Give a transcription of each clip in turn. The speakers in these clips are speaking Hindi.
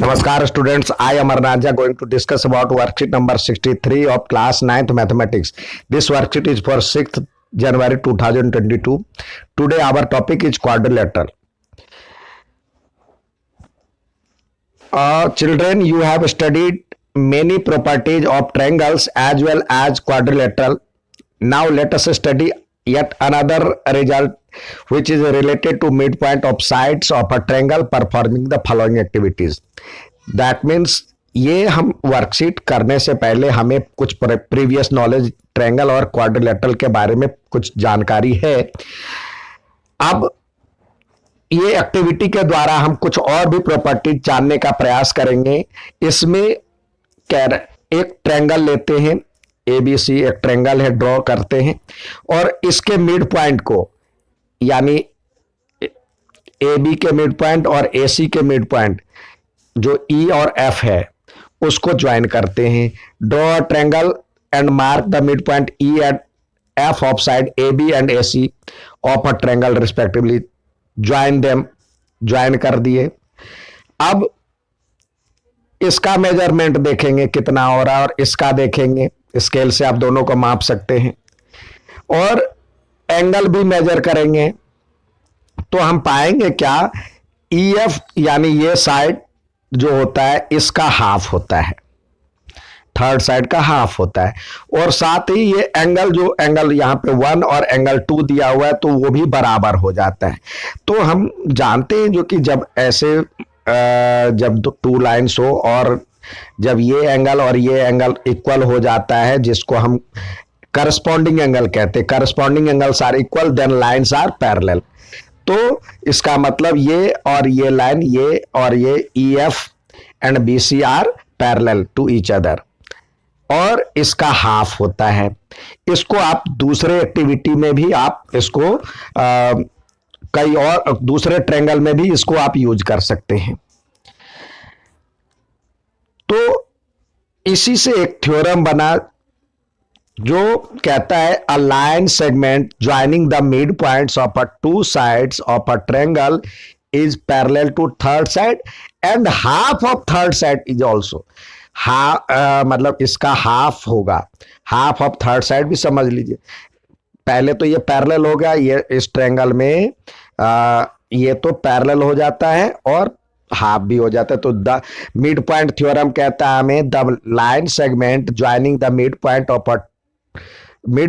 Namaskar students, I am Arnaja going to discuss about worksheet number 63 of class 9th mathematics. This worksheet is for 6th January 2022. Today our topic is quadrilateral. Children, you have studied many properties of triangles as well as quadrilateral. Now let us study yet another result which is related to midpoint of sides of a triangle performing the following activities. That means ये हम वर्कशीट करने से पहले हमें कुछ प्रीवियस नॉलेज ट्रायंगल और क्वाड्रिलेटरल के बारे में कुछ जानकारी है। अब ये एक्टिविटी के द्वारा हम कुछ और भी प्रॉपर्टी जानने का प्रयास करेंगे। इसमें एक ट्रायंगल लेते हैं, ABC एक ट्रायंगल है, ड्रॉ करते हैं और इसके मिड पॉइंट को यानी AB के मिड पॉइंट और AC के मिड पॉइंट जो E और F है उसको ज्वाइन करते हैं। Draw triangle and mark the mid point E and F of side AB and AC of a triangle respectively. Join them, join कर दिए। अब इसका मेजरमेंट देखेंगे कितना हो रहा है और इसका देखेंगे, स्केल से आप दोनों को माप सकते हैं और एंगल भी मेजर करेंगे। तो हम पाएंगे क्या, EF यानी ये साइड जो होता है इसका हाफ होता है, थर्ड साइड का हाफ होता है और साथ ही ये एंगल जो एंगल यहाँ पे 1 और एंगल 2 दिया हुआ है तो वो भी बराबर हो जाता है। तो हम जानते हैं जो कि जब ऐसे जब टू लाइन्स हो और जब ये एंगल और ये एंगल इक्वल हो जाता है जिसको हम करस्पॉन्डिंग एंगल कहते हैं, corresponding angles are equal then lines are parallel. तो इसका मतलब ये और ये लाइन, ये और ये EF and BC are parallel to each other और इसका हाफ होता है। इसको आप दूसरे एक्टिविटी में भी आप इसको कई और दूसरे ट्रायंगल में भी इसको आप यूज कर सकते हैं। तो इसी से एक थ्योरम बना जो कहता है a line segment joining the mid points of a two sides of a triangle is parallel to third side and half of third side is also. मतलब इसका हाफ होगा, हाफ ऑफ थर्ड साइड भी समझ लीजिए। पहले तो ये पैरेलल हो गया, ये इस ट्रायंगल में ये तो पैरेलल हो जाता है और हाफ भी हो जाता है। तो द मिड पॉइंट थ्योरम कहता है हमें the line segment joining the mid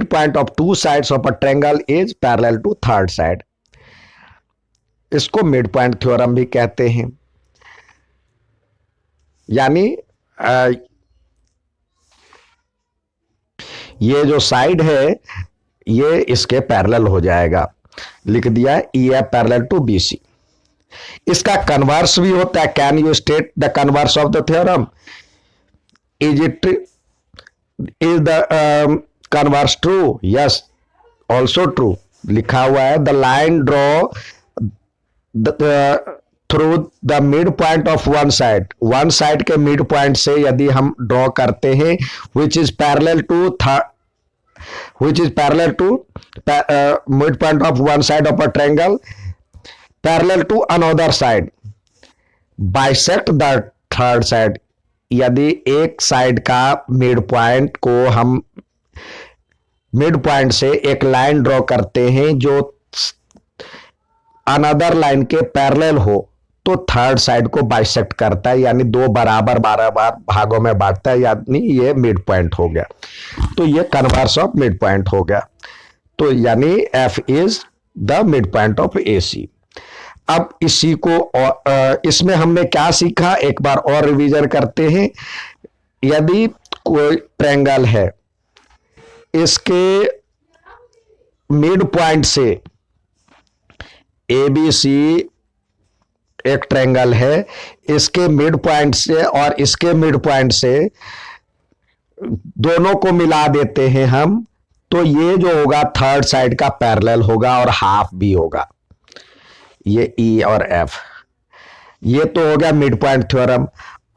point of two sides of a triangle is parallel to third side. इसको मिड पॉइंट थ्योरम भी कहते हैं। यानी ये जो साइड है ये इसके पैरेलल हो जाएगा। लिख दिया EF पैरेलल टू BC। इसका कन्वर्स भी होता है। Can you state the converse of the theorem? Is the converse true? Yes, also true. लिखा हुआ है the line draw through the mid point of one side, one side के मिड पॉइंट से यदि हम ड्रॉ करते हैं which is parallel to mid point of one side of a triangle parallel to another side bisect the third side. यदि एक साइड का मिड पॉइंट को हम मिड पॉइंट से एक लाइन ड्रॉ करते हैं जो अनदर लाइन के पैरेलल हो तो थर्ड साइड को बाइसेक्ट करता है, यानी दो बराबर भागों में बांटता है, यानी ये मिड पॉइंट हो गया। तो ये कन्वर्स ऑफ मिड पॉइंट हो गया। तो यानी F is the mid point of AC। अब इसी को इसमें हमने क्या सीखा, एक बार और रिवीजन करते हैं। यदि कोई ट्रायंगल है, इसके मिड पॉइंट से ABC एक ट्रायंगल है, इसके मिड पॉइंट से और इसके मिड पॉइंट से दोनों को मिला देते हैं हम, तो ये जो होगा थर्ड साइड का पैरेलल होगा और हाफ भी होगा। ये E और F, ये तो हो गया मिड पॉइंट थ्योरम।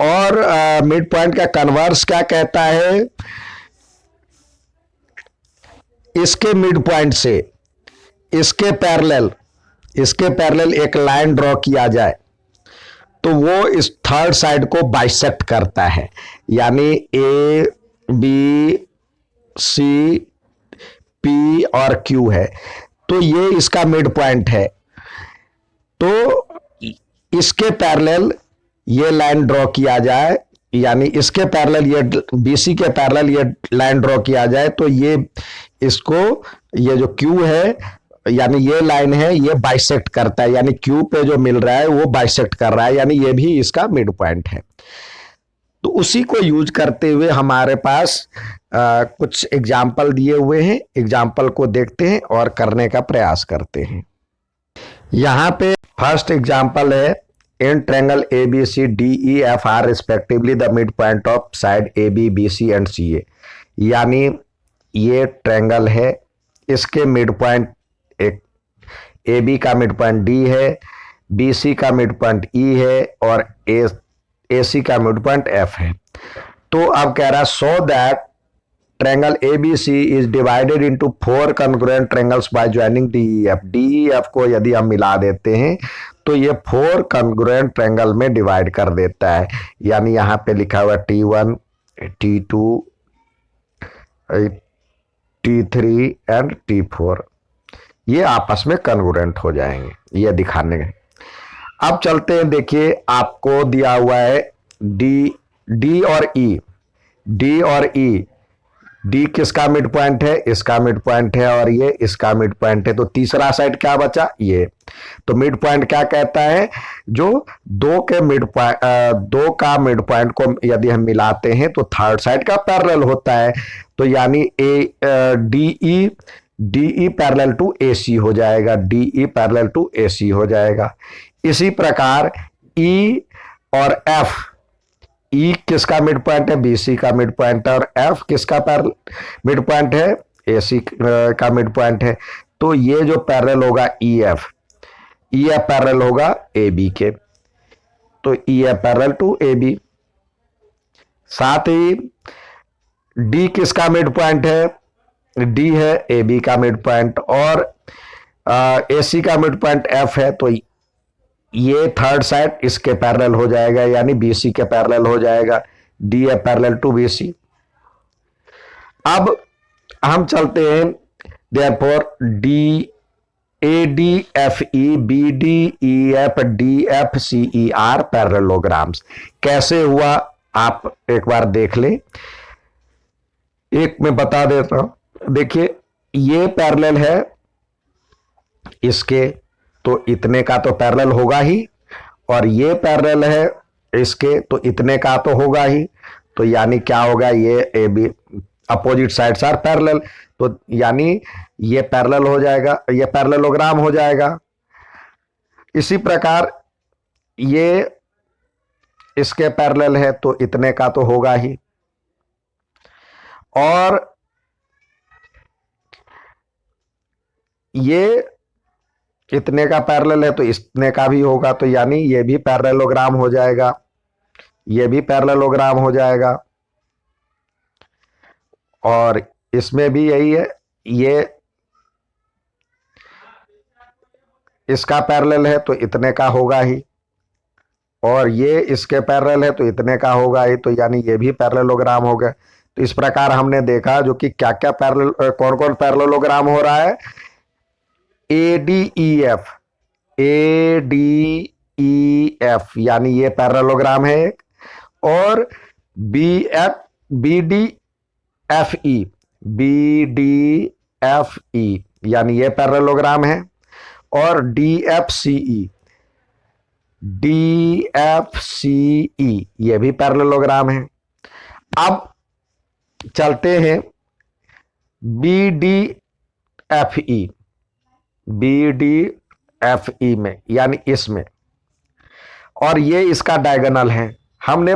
और मिड पॉइंट का कन्वर्स क्या कहता है, इसके मिड पॉइंट से इसके पैरेलल एक लाइन ड्रॉ किया जाए तो वो इस थर्ड साइड को बाइसेक्ट करता है, यानी ए बी सी पी और क्यू है, तो ये इसका मिड पॉइंट है। तो इसके पैरेलल ये लाइन ड्रॉ किया जाए, यानी इसके पैरेलल ये बीसी के पैरेलल ये लाइन ड्रॉ किया जाए, तो ये इसको, ये जो क्यू है यानी ये लाइन है, ये बाइसेक्ट करता है, यानी क्यू पे जो मिल रहा है वो बाइसेक्ट कर रहा है, यानी ये भी इसका मिड पॉइंट है। तो उसी को यूज करते हुए हमारे पास कुछ एग्जाम्पल दिए हुए हैं, एग्जाम्पल को देखते हैं और करने का प्रयास करते हैं। यहाँ पे फर्स्ट एग्जाम्पल है, in triangle A B C D E F are respectively the mid point of side A B B C and C A, यानी ये ट्रायंगल है, इसके मिड पॉइंट एक ए बी का मिड पॉइंट डी है, बी सी का मिड पॉइंट ई है और ए सी का मिड पॉइंट एफ है। तो अब कह रहा है so that triangle ABC is divided into 4 congruent triangles bye joining DEF। DEF को यदि हम मिला देते हैं तो ये 4 कॉन्ग्रुएंट ट्रायंगल में डिवाइड कर देता है, यानी यहाँ पे लिखा हुआ T1 T2 T3 and T4, ये आपस में कॉन्ग्रुएंट हो जाएंगे, ये दिखाने के। अब चलते हैं, देखिए आपको दिया हुआ है डी और ई, डी और ई, डी किसका मिड पॉइंट है, इसका मिड पॉइंट है और ये इसका मिड पॉइंट है, तो तीसरा साइड क्या बचा, ये। तो मिड पॉइंट क्या कहता है, जो दो का मिड पॉइंट को यदि हम मिलाते हैं तो थर्ड साइड का पैरेलल होता है, तो यानी DE पैरेलल टू AC हो जाएगा, DE पैरेलल टू AC हो जाएगा। इसी प्रकार E और F, E किसका मिड पॉइंट है, BC का मिड पॉइंट है, और F किसका मिड पॉइंट है, AC का मिड पॉइंट है, तो ये जो पैरेलल होगा EF पैरेलल होगा AB के, तो EF पैरेलल टू AB। साथ ही D किसका मिड पॉइंट है, D है AB का मिड पॉइंट, और AC का मिड पॉइंट F है, तो ये थर्ड साइड इसके पैरेलल हो जाएगा, यानी BC के पैरेलल हो जाएगा, DF पैरेलल टू BC। अब हम चलते हैं, therefore ADFE BDEF DFCE parallelograms कैसे हुआ आप एक बार देख ले, एक मैं बता देता हूं। देखिए ये पैरेलल है इसके, तो इतने का तो पैरेलल होगा ही, और ये पैरेलल है इसके, तो इतने का तो होगा ही, तो यानी क्या होगा, ये A B opposite sides are parallel, तो यानी ये पैरेलल हो जाएगा, ये पैरेललोग्राम हो जाएगा। इसी प्रकार ये इसके पैरेलल है, तो इतने का तो होगा ही, और ये इतने का पैरेलल है तो इतने का भी होगा, तो यानी ये भी पैरेललोग्राम हो जाएगा, ये भी पैरेललोग्राम हो जाएगा, और इसमें भी यही है, ये इसका पैरेलल है तो इतने का होगा ही, और ये इसके पैरेलल है तो इतने का होगा ही, तो यानी ये भी पैरेललोग्राम हो गया। तो इस प्रकार हमने देखा जो कि क्या क्या पैरेलल, कौन कौन पैरेललोग्राम हो रहा है, ADEF यानी ये पैरेललोग्राम है एक, और BDFE यानी ये पैरेललोग्राम है, और DFCE ये भी पैरेललोग्राम है। अब चलते हैं BDFE में, यानी इसमें, और ये इसका डायगोनल है। हमने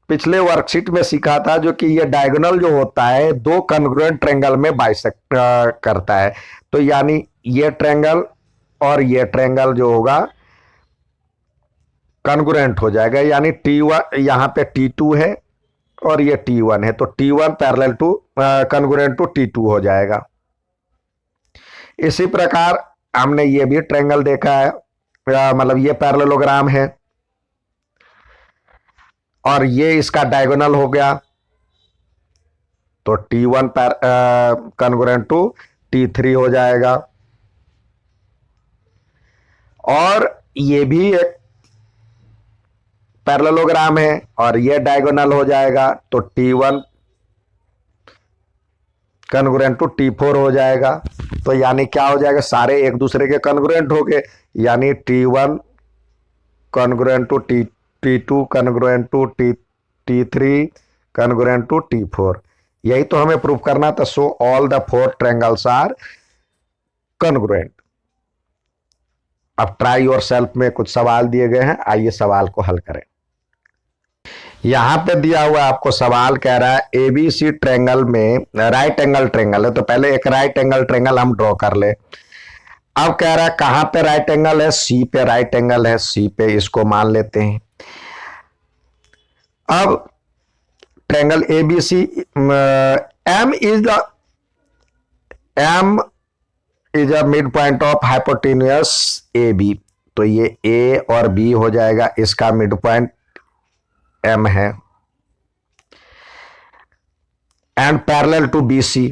पिछले वर्कशीट में सीखा था जो कि ये डायगोनल जो होता है दो कॉन्ग्रुएंट ट्रायंगल में बाइसेक्ट करता है, तो यानी ये ट्रायंगल और ये ट्रायंगल जो होगा कॉन्ग्रुएंट हो जाएगा, यानी T1 यहाँ पे T2 है और ये T1 है, तो T1 parallel two congruent to T2 हो जाएगा। इसी प्रकार हमने ये भी ट्रायंगल देखा है, मतलब ये पैरेललोग्राम है और ये इसका डायगोनल हो गया, तो T1 कन्ग्रुएंट टू T3 हो जाएगा। और ये भी एक पैरेललोग्राम है और ये डायगोनल हो जाएगा, तो T1 कन्ग्रुएंट टू T4 हो जाएगा। तो यानी क्या हो जाएगा, सारे एक दूसरे के कन्ग्रुएंट हो गए, यानी T1 congruent to T2 congruent to T3 congruent to T4। यही तो हमें प्रूव करना था। So all the four triangles are congruent. अब ट्राई योर सेल्फ में कुछ सवाल दिए गए हैं, आइए सवाल को हल करें। यहां पे दिया हुआ आपको सवाल कह रहा है एबीसी ट्रायंगल में राइट एंगल ट्रायंगल है, तो पहले एक राइट एंगल ट्रायंगल हम ड्रॉ कर ले। अब कह रहा है कहां पे राइट एंगल है, सी पे राइट एंगल है, सी पे इसको मान लेते हैं। अब triangle ABC M is a mid point of hypotenuse A B, तो ये ए और बी हो जाएगा, इसका मिड पॉइंट एम है। And parallel to B C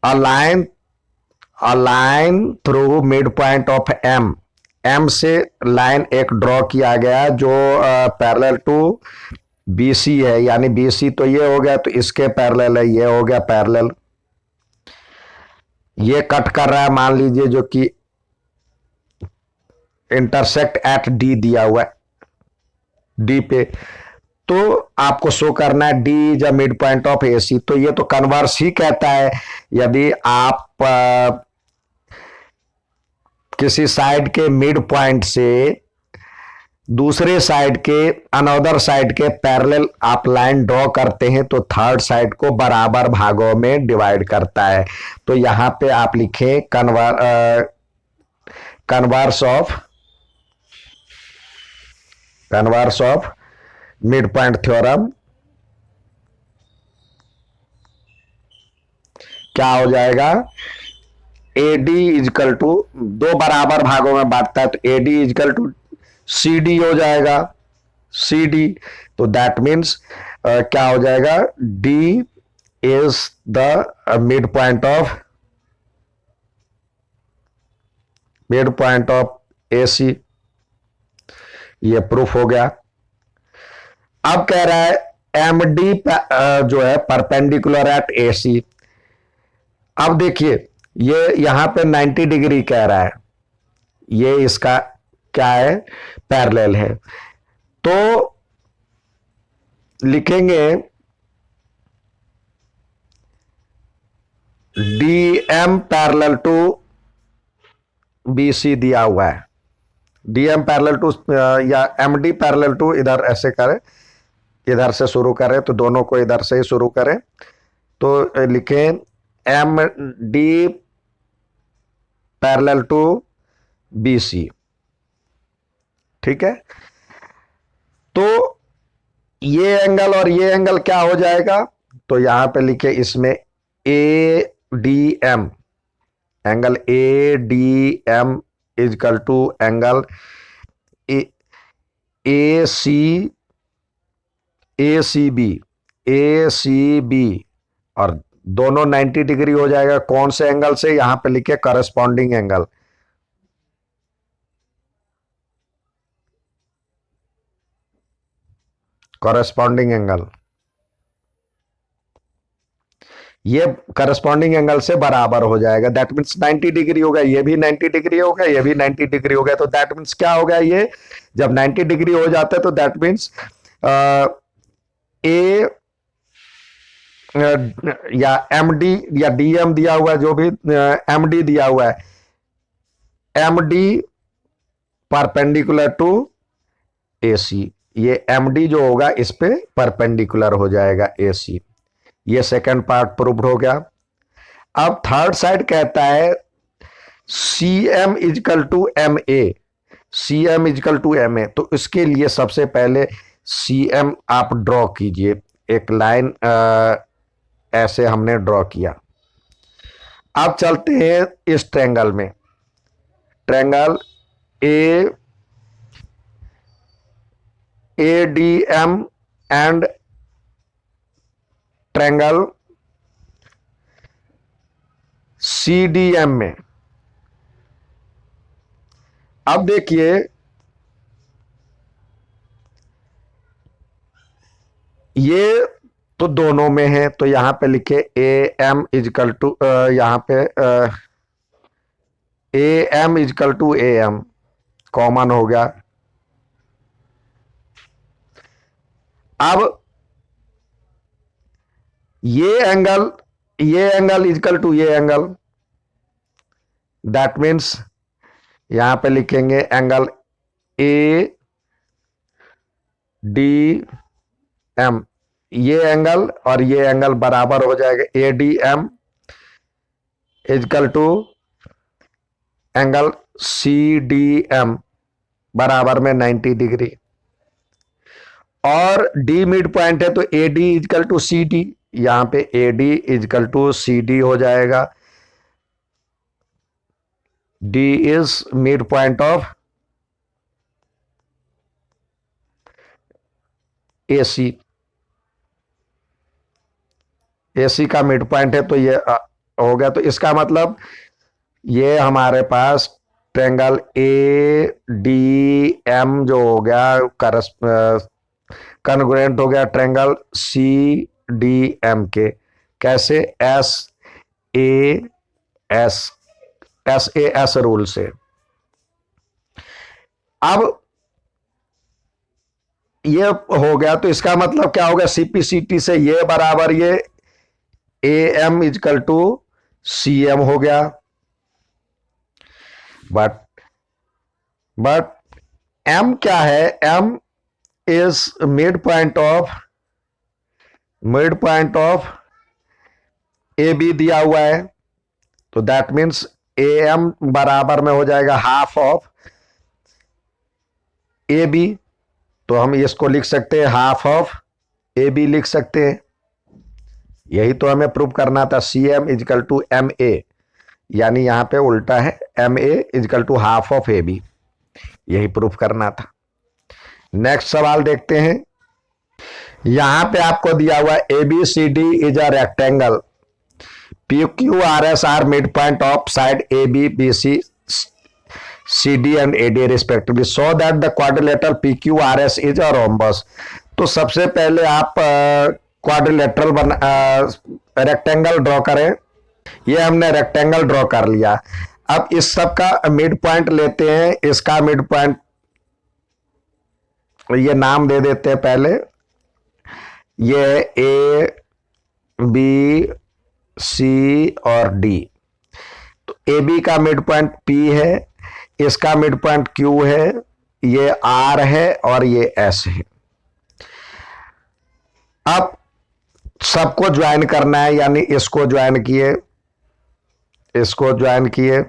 a line through mid point of M, M से लाइन एक ड्रॉ किया गया जो पैरेलल टू बी सी है, यानी बी सी तो ये हो गया, तो इसके पैरेलल है, ये हो गया पैरेलल। ये कट कर रहा है, मान लीजिए, जो कि इंटरसेक्ट एट डी दिया हुआ है, डी पे, तो आपको शो करना है D is a mid point of A C. तो ये तो कन्वर्स ही कहता है, यदि आप किसी साइड के मिड पॉइंट से दूसरे साइड के अनदर साइड के पैरेलल आप लाइन ड्रॉ करते हैं, तो थर्ड साइड को बराबर भागों में डिवाइड करता है। तो यहां पे आप लिखें converse of mid point theorem. क्या हो जाएगा, एडी इजकल टू, दो बराबर भागों में बांटता है, तो A D equal to C D हो जाएगा, सी डी। तो दैट मीन्स क्या हो जाएगा, D is the mid point of A C. ये प्रूफ हो गया। अब कह रहा है एम डी जो है परपेंडिकुलर एट ए सी। अब देखिए ये यहां पे 90 डिग्री कह रहा है, ये इसका क्या है, पैरेलल है, तो लिखेंगे D M parallel to B C दिया हुआ है, डी एम पैरेलल टू या एम डी पैरेलल टू, इधर ऐसे करें, इधर से शुरू करें, तो दोनों को इधर से ही शुरू करें, तो लिखें M D parallel to B C. ठीक है, तो ये एंगल और ये एंगल क्या हो जाएगा, तो यहां पे लिखे इसमें A D M, angle A D M equal to angle A C B, और दोनों 90 डिग्री हो जाएगा। कौन से एंगल से, यहां पे लिखे करस्पॉन्डिंग एंगल, करस्पॉन्डिंग एंगल, ये करस्पॉन्डिंग एंगल से बराबर हो जाएगा। दैट मीन्स 90 डिग्री होगा, ये भी 90 डिग्री होगा, ये भी 90 डिग्री हो गया, तो दैट मीन्स क्या हो गया, ये जब 90 डिग्री हो जाता है तो दैट मीन्स ए या एम डी या डी एम दिया हुआ है, जो भी एम डी दिया हुआ है, M D perpendicular to A C, ये एम डी जो होगा इस पे परपेंडिकुलर हो जाएगा ए सी। ये सेकंड पार्ट प्रूव्ड हो गया। अब थर्ड साइड कहता है C M equal to M A, C M equal to M A, तो इसके लिए सबसे पहले सी एम आप ड्रॉ कीजिए, एक लाइन ऐसे हमने ड्रॉ किया। अब चलते हैं इस ट्रायंगल में। Triangle A D M and triangle C D M में। अब देखिए ये तो दोनों में है, तो यहां पे लिखे ए एम इजकल टू, यहां पे A M equal to A M common हो गया। अब ये एंगल इजकल टू ये एंगल, दैट मीन्स यहां पे लिखेंगे एंगल ए डी एम, ये एंगल और ये एंगल बराबर हो जाएगा। A D M equal to angle C D M बराबर में 90 डिग्री। और डी मिड पॉइंट है तो A D equal to C D, यहां पे A D equal to C D हो जाएगा। D is mid point of A C, A C का मिड पॉइंट है तो ये हो गया। तो इसका मतलब ये हमारे पास ट्रायंगल ए डी एम जो हो गया कन्ग्रुएंट हो गया ट्रायंगल सी डी एम के। कैसे? एस ए एस रूल से। अब ये हो गया तो इसका मतलब क्या हो गया? सीपीसीटी से ये बराबर ये A M equal to C M हो गया। बट एम क्या है? M is mid point of A B दिया हुआ है, तो दैट मीन्स ए एम बराबर में हो जाएगा हाफ ऑफ ए बी। तो हम इसको लिख सकते हैं हाफ ऑफ ए बी लिख सकते हैं। यही तो हमें प्रूव करना था, C M equal to M A, यानी यहां पे उल्टा है, M A equal to half of A B, यही प्रूफ करना था। नेक्स्ट सवाल देखते हैं। यहां पे आपको दिया हुआ A B C D is a rectangle, P Q R S are mid point of side A B B C C D and A D respectively, so that the quadrilateral P Q R S is a rhombus. तो सबसे पहले आप क्वाड्रिलेटरल रेक्टेंगल ड्रॉ करें। ये हमने रेक्टेंगल ड्रॉ कर लिया। अब इस सब का मिड पॉइंट लेते हैं। इसका मिड पॉइंट ये नाम दे देते हैं पहले, ये ए बी सी और डी। तो ए बी का मिड पॉइंट पी है, इसका मिड पॉइंट क्यू है, ये आर है और ये एस है। अब सबको ज्वाइन करना है, यानी इसको ज्वाइन किए, इसको ज्वाइन किए,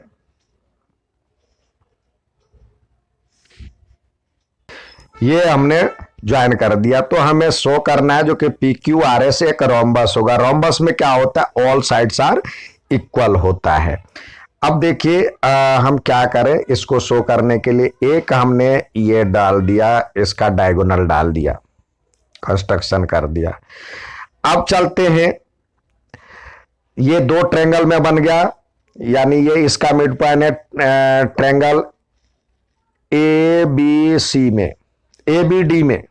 ये हमने ज्वाइन कर दिया। तो हमें शो करना है जो कि पी क्यू आर एस एक रोम्बस होगा। रोम्बस में क्या होता है? ऑल साइड्स आर इक्वल होता है। अब देखिए हम क्या करें इसको शो करने के लिए। एक हमने ये डाल दिया, इसका डायगोनल डाल दिया, कंस्ट्रक्शन कर दिया। अब चलते हैं, ये दो ट्रायंगल में बन गया, यानी ये इसका मिड पॉइंट है ट्रायंगल ए बी सी में, ए बी डी में,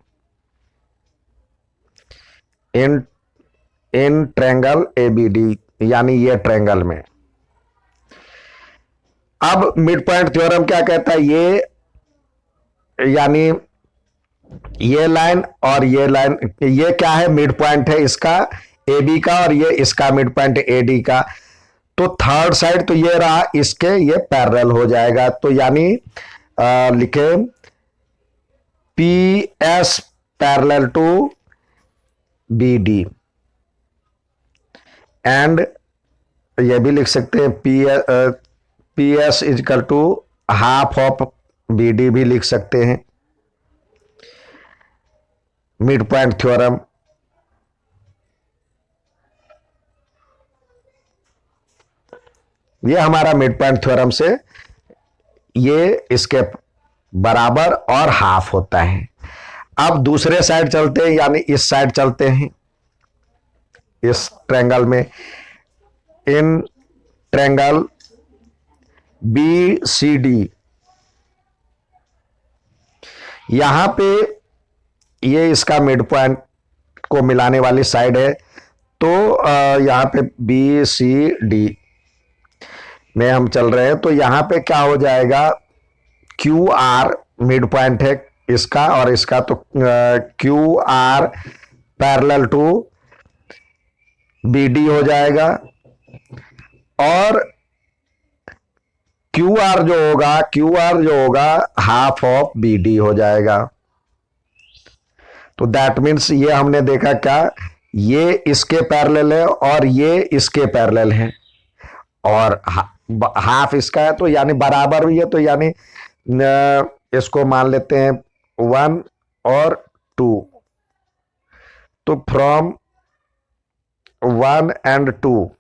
in triangle A B D, यानी ये ट्रायंगल में। अब मिड पॉइंट थ्योरम क्या कहता है? ये यानी ये लाइन और ये लाइन, ये क्या है? मिड पॉइंट है इसका ए बी का, और ये इसका मिड पॉइंट ए डी का। तो थर्ड साइड तो ये रहा, इसके ये पैरेलल हो जाएगा। तो यानी लिखे P S parallel to B D, and ये भी लिख सकते हैं P S equal to half of B D भी लिख सकते हैं। मिड पॉइंट थ्योरम, ये हमारा मिड पॉइंट थ्योरम से ये इसके बराबर और हाफ होता है। अब दूसरे साइड चलते हैं, यानी इस साइड चलते हैं, इस ट्रायंगल में। In triangle B C D, यहां पे ये इसका मिड पॉइंट को मिलाने वाली साइड है। तो यहां पे बी सी डी में हम चल रहे हैं, तो यहां पे क्या हो जाएगा, क्यू आर मिड पॉइंट है इसका और इसका, तो Q R parallel to B D हो जाएगा। और क्यू आर जो होगा हाफ ऑफ बी डी हो जाएगा। तो दैट मीन्स ये हमने देखा क्या, ये इसके पैरेलल है और ये इसके पैरेलल है, और हाफ इसका है, तो यानी बराबर हुई है। तो यानी इसको मान लेते हैं 1 और 2। तो फ्रॉम 1 and 2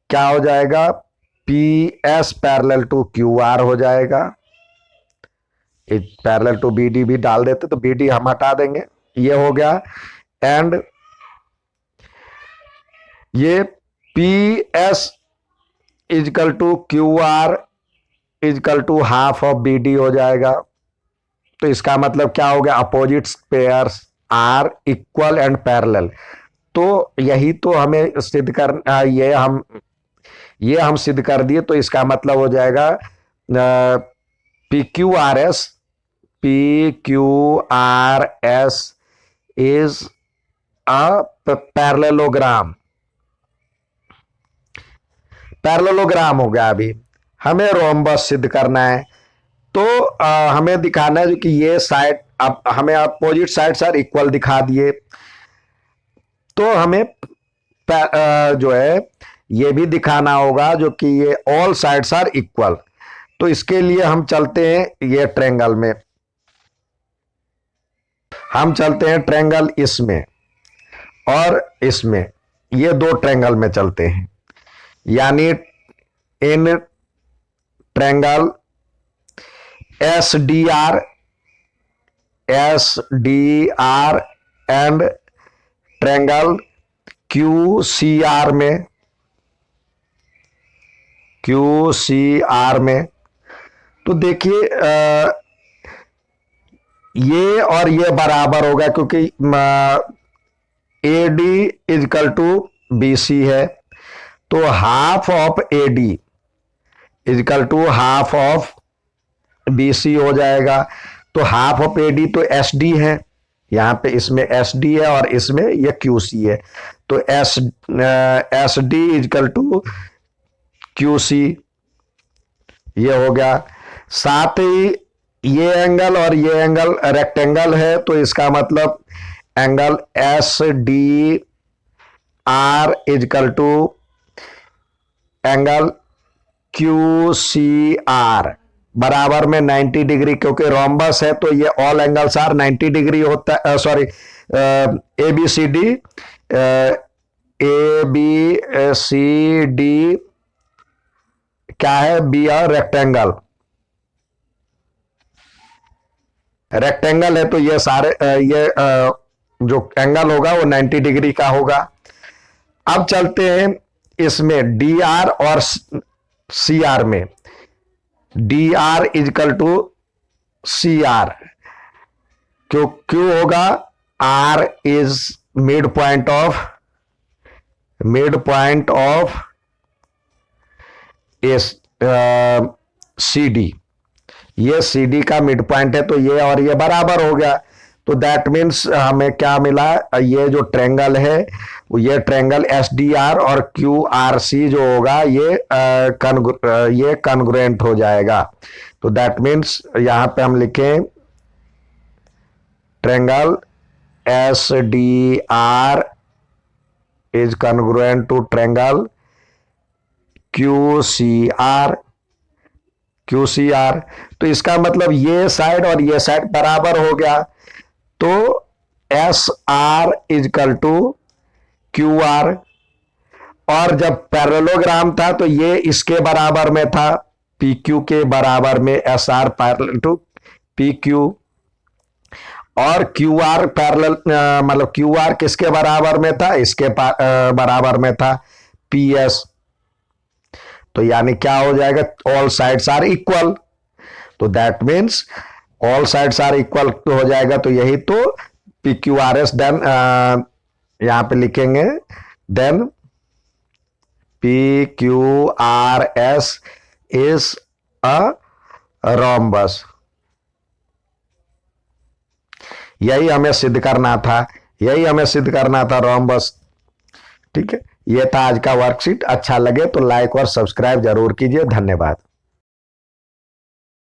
क्या हो जाएगा, P S parallel to Q R हो जाएगा। पैरेलल टू बी डी भी डाल देते तो बी डी हम हटा देंगे, ये हो गया। एंड ये P S equal to Q R equal to half of B D हो जाएगा। तो इसका मतलब क्या हो गया, opposite pairs are equal and parallel. तो यही तो हमें सिद्ध करना, ये हम सिद्ध कर दिए। तो इसका मतलब हो जाएगा P Q R S is a parallelogram हो गया। अभी हमें रोम्बस सिद्ध करना है, तो हमें दिखाना है कि ये साइड, अब हमें अपोजिट साइड सर इक्वल दिखा दिए, तो हमें जो है ये भी दिखाना होगा जो कि ये ऑल साइड्स आर इक्वल। तो इसके लिए हम चलते हैं ये ट्रायंगल में, हम चलते हैं ट्रायंगल इसमें और इसमें, ये दो ट्रायंगल में चलते हैं। यानी in triangle S D R and triangle Q C R में, तो देखिए ये और ये बराबर होगा, क्योंकि A D equal to B C है। तो half of A D equal to half of B C हो जाएगा। तो हाफ ऑफ ए डी तो एस डी है, यहां पे इसमें एस डी है और इसमें ये क्यू सी है। तो S D equal to Q C, ये हो गया। साथ ही ये एंगल और ये एंगल रेक्टेंगल है, तो इसका मतलब angle S D R equal to angle Q C R बराबर में 90 डिग्री, क्योंकि रोम्बस है तो ये ऑल एंगल्स आर 90 डिग्री होता है। Sorry, A B C D क्या है, बी आर रेक्टेंगल है, तो ये सारे ये जो एंगल होगा वो 90 डिग्री का होगा। अब चलते हैं इसमें डी आर और सी आर में। D R equal to C R, क्यों होगा, R is mid point of इस सी डी, ये सी डी का मिड पॉइंट है, तो ये और ये बराबर हो गया। तो दैट मीन्स हमें क्या मिला, ये जो ट्रायंगल है ये ट्रायंगल एस डी आर और क्यू आर सी जो होगा ये कॉन्ग्रुएंट हो जाएगा। तो दैट मीन्स यहां पे हम लिखें triangle S D R is congruent to triangle Q C R. तो इसका मतलब ये साइड और ये साइड बराबर हो गया। तो S R equal to Q R, और जब पैरेललोग्राम था तो ये इसके बराबर में था, पी क्यू के बराबर में, S R parallel to P Q. और क्यू आर पैरेलल मतलब क्यू आर किसके बराबर में था, इसके बराबर में था, पी एस। तो यानी क्या हो जाएगा, ऑल साइड्स आर इक्वल। तो that means all sides are equal हो जाएगा। तो यही तो P Q R S, then यहां पे लिखेंगे then P Q R S is a rhombus. यही हमें सिद्ध करना था, यही हमें सिद्ध करना था, रोम्बस। ठीक है, ये था आज का वर्कशीट। अच्छा लगे तो लाइक और सब्सक्राइब जरूर कीजिए। धन्यवाद।